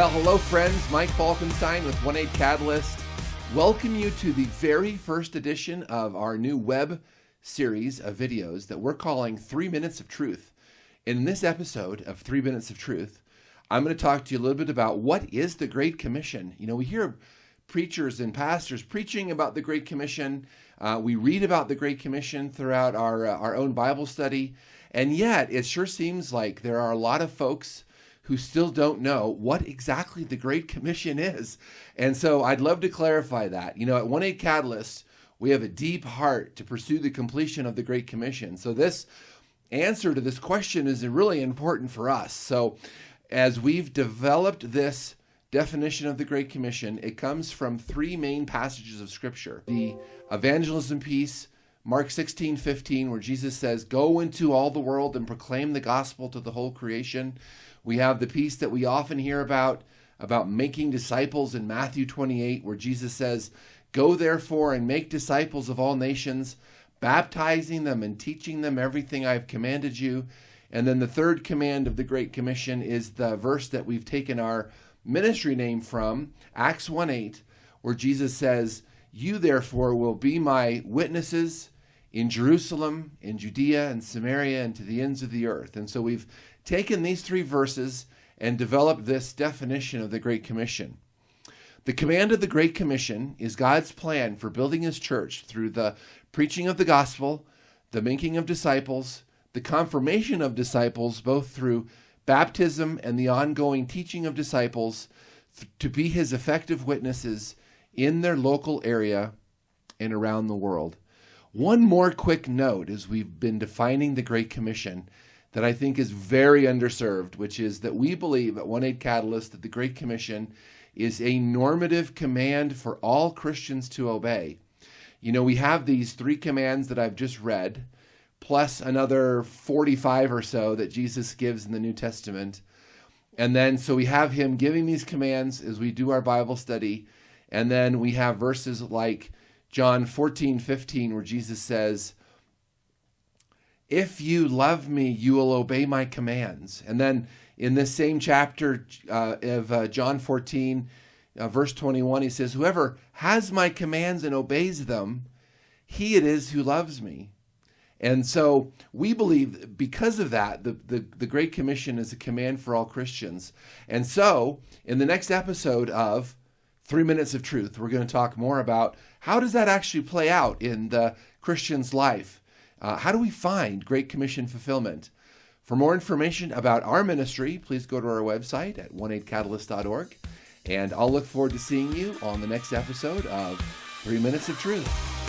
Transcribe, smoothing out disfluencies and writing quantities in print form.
Well, hello friends, Mike Falkenstein with 1-8 Catalyst. Welcome you to the very first edition of our new web series of videos that we're calling 3 Minutes of Truth. In this episode of 3 Minutes of Truth, I'm going to talk to you a little bit about what is the Great Commission. You know, we hear preachers and pastors preaching about the Great Commission. We read about the Great Commission throughout our own Bible study. And yet, it sure seems like there are a lot of folks who still don't know what exactly the Great Commission is. And so I'd love to clarify that. You know, at 1-8 Catalyst, we have a deep heart to pursue the completion of the Great Commission. So this answer to this question is really important for us. So as we've developed this definition of the Great Commission, it comes from three main passages of Scripture. The evangelism piece, Mark 16:15, where Jesus says, "Go into all the world and proclaim the gospel to the whole creation." We have the piece that we often hear about making disciples in Matthew 28, where Jesus says, "Go therefore and make disciples of all nations, baptizing them and teaching them everything I have commanded you." And then the third command of the Great Commission is the verse that we've taken our ministry name from, Acts 1:8, where Jesus says, "You therefore will be my witnesses in Jerusalem, in Judea, and Samaria, and to the ends of the earth." And so we've taken these three verses and developed this definition of the Great Commission. The command of the Great Commission is God's plan for building his church through the preaching of the gospel, the making of disciples, the confirmation of disciples, both through baptism and the ongoing teaching of disciples, to be his effective witnesses in their local area and around the world. One more quick note as we've been defining the Great Commission that I think is very underserved, which is that we believe at 1-8 Catalyst that the Great Commission is a normative command for all Christians to obey. You know, we have these three commands that I've just read, plus another 45 or so that Jesus gives in the New Testament. And then, so we have him giving these commands as we do our Bible study. And then we have verses like John 14:15, where Jesus says, "If you love me, you will obey my commands." And then in this same chapter of John 14, verse 21, he says, "Whoever has my commands and obeys them, he it is who loves me." And so we believe because of that, the Great Commission is a command for all Christians. And so in the next episode of 3 Minutes of Truth, we're going to talk more about how does that actually play out in the Christian's life? How do we find Great Commission fulfillment? For more information about our ministry, please go to our website at 18catalyst.org. And I'll look forward to seeing you on the next episode of 3 Minutes of Truth.